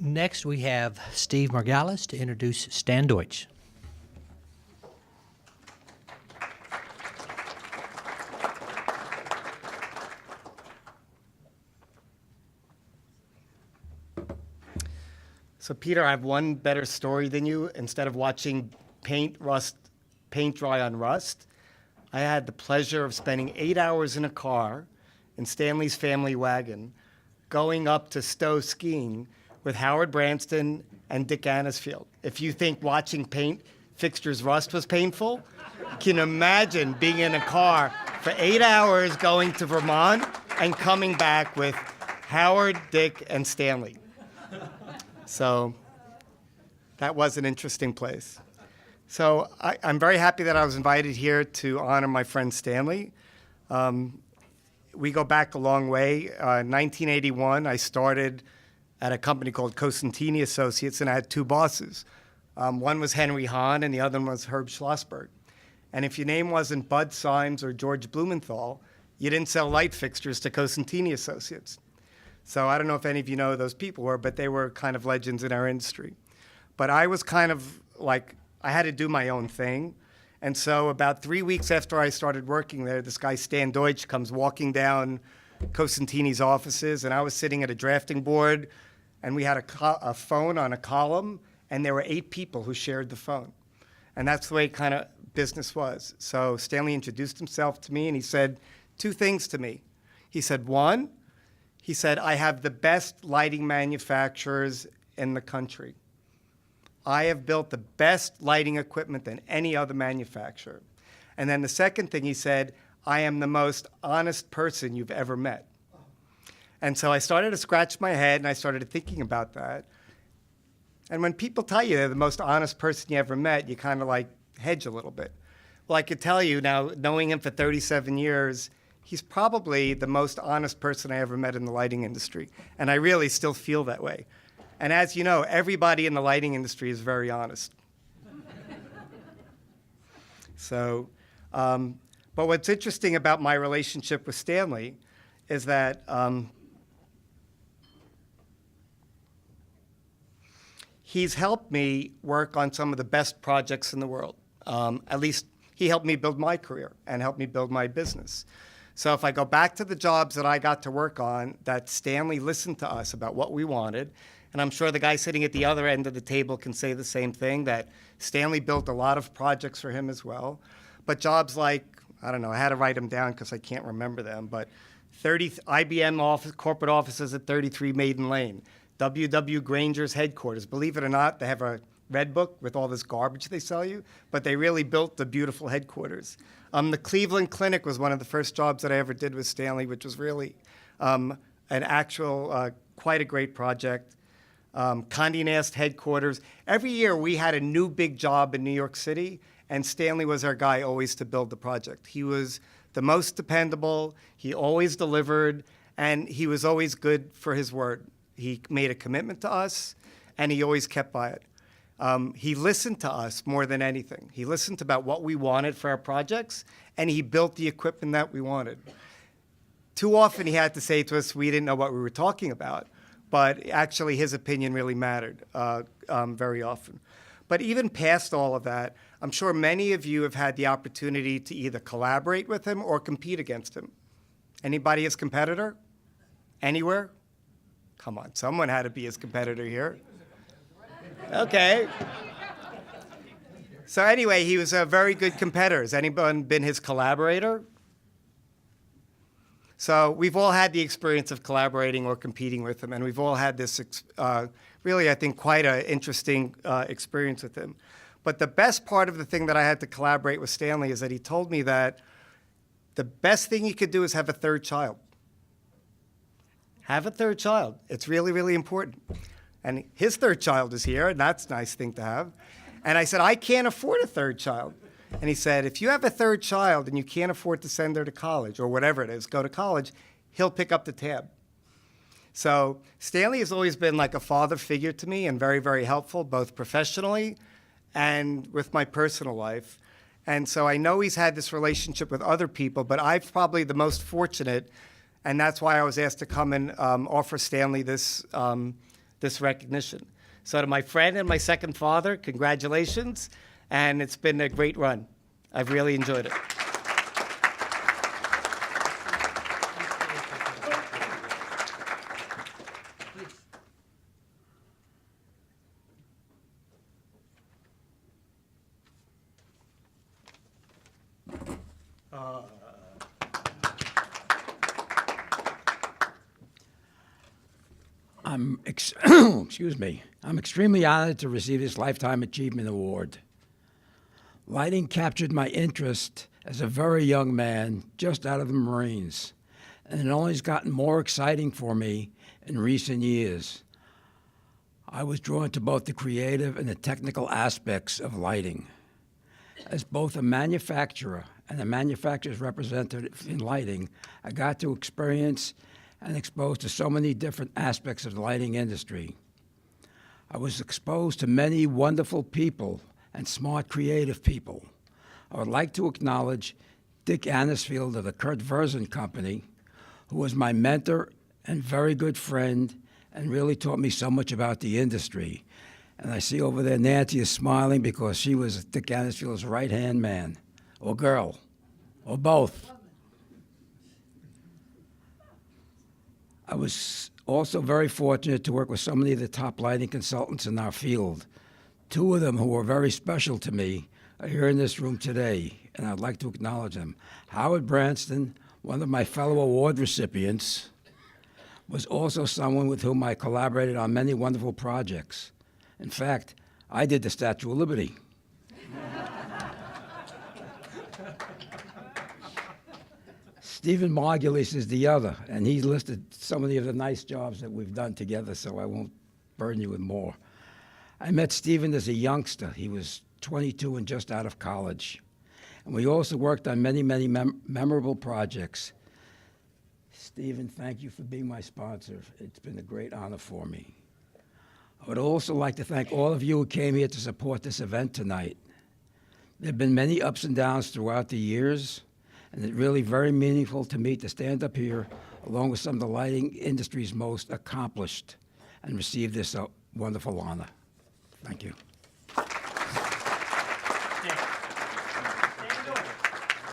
Next, we have Steve Margalis to introduce Stan Deutsch. So Peter, I have one better story than you. Instead of watching paint dry on rust, I had the pleasure of spending 8 hours in a car in Stanley's family wagon going up to Stowe skiing with Howard Branston and Dick Anisfield. If you think watching paint fixtures rust was painful, you can imagine being in a car for 8 hours going to Vermont and coming back with Howard, Dick, and Stanley. So that was an interesting place. So I'm very happy that I was invited here to honor my friend Stanley. We go back a long way. In 1981, I started at a company called Cosentini Associates, and I had two bosses. One was Henry Hahn, and the other one was Herb Schlossberg. And if your name wasn't Bud Symes or George Blumenthal, you didn't sell light fixtures to Cosentini Associates. So I don't know if any of you know who those people were, but they were kind of legends in our industry. But I was kind of like, I had to do my own thing. And so about 3 weeks after I started working there, this guy, Stan Deutsch, comes walking down Cosentini's offices, and I was sitting at a drafting board, and we had a phone on a column, and there were 8 people who shared the phone. And that's the way kind of business was. So Stanley introduced himself to me, and he said 2 things to me. He said, one, he said, I have the best lighting manufacturers in the country. I have built the best lighting equipment than any other manufacturer. And then the second thing he said, I am the most honest person you've ever met. And so I started to scratch my head, and I started thinking about that. And when people tell you they're the most honest person you ever met, you kind of like hedge a little bit. Well, I could tell you now, knowing him for 37 years, he's probably the most honest person I ever met in the lighting industry. And I really still feel that way. And as you know, everybody in the lighting industry is very honest. So, but what's interesting about my relationship with Stanley is that he's helped me work on some of the best projects in the world. At least he helped me build my career and helped me build my business. So if I go back to the jobs that I got to work on, that Stanley listened to us about what we wanted, and I'm sure the guy sitting at the other end of the table can say the same thing, that Stanley built a lot of projects for him as well. But jobs like, I don't know, I had to write them down because I can't remember them, but 30 IBM corporate offices at 33 Maiden Lane, W.W. Granger's headquarters. Believe it or not, they have a red book with all this garbage they sell you, but they really built the beautiful headquarters. The Cleveland Clinic was one of the first jobs that I ever did with Stanley, which was really an actual, quite a great project. Condé Nast headquarters. Every year we had a new big job in New York City, and Stanley was our guy always to build the project. He was the most dependable, he always delivered, and he was always good for his word. He made a commitment to us, and he always kept by it. He listened to us more than anything. He listened about what we wanted for our projects, and he built the equipment that we wanted. Too often he had to say to us, we didn't know what we were talking about, but actually his opinion really mattered very often. But even past all of that, I'm sure many of you have had the opportunity to either collaborate with him or compete against him. Anybody his competitor? Anywhere? Come on, someone had to be his competitor here. Okay. So anyway, he was a very good competitor. Has anyone been his collaborator? So we've all had the experience of collaborating or competing with him, and we've all had this really, I think, quite an interesting experience with him. But the best part of the thing that I had to collaborate with Stanley is that he told me that the best thing you could do is have a third child. Have a third child. It's really, really important. And his third child is here, and that's a nice thing to have. And I said, I can't afford a third child. And he said, if you have a third child and you can't afford to send her to college or whatever it is, go to college, he'll pick up the tab. So Stanley has always been like a father figure to me and very, very helpful, both professionally and with my personal life. And so I know he's had this relationship with other people, but I'm probably the most fortunate, and that's why I was asked to come and offer Stanley this this recognition. So to my friend and my second father, congratulations, and it's been a great run. I've really enjoyed it. Excuse me. I'm extremely honored to receive this Lifetime Achievement Award. Lighting captured my interest as a very young man, just out of the Marines, and it only has gotten more exciting for me in recent years. I was drawn to both the creative and the technical aspects of lighting. As both a manufacturer and a manufacturer's representative in lighting, I got to experience and exposed to so many different aspects of the lighting industry. I was exposed to many wonderful people and smart, creative people. I would like to acknowledge Dick Anisfield of the Kurt Versen Company, who was my mentor and very good friend and really taught me so much about the industry. And I see over there Nancy is smiling because she was Dick Anisfield's right-hand man, or girl, or both. I was also very fortunate to work with so many of the top lighting consultants in our field. Two of them who were very special to me are here in this room today, and I'd like to acknowledge them. Howard Branston, one of my fellow award recipients, was also someone with whom I collaborated on many wonderful projects. In fact, I did the Statue of Liberty. Stephen Margulies is the other, and he listed so many of the nice jobs that we've done together, so I won't burden you with more. I met Stephen as a youngster. He was 22 and just out of college. And we also worked on many, many memorable projects. Stephen, thank you for being my sponsor. It's been a great honor for me. I would also like to thank all of you who came here to support this event tonight. There have been many ups and downs throughout the years, and it's really very meaningful to me to stand up here along with some of the lighting industry's most accomplished and receive this wonderful honor. Thank you.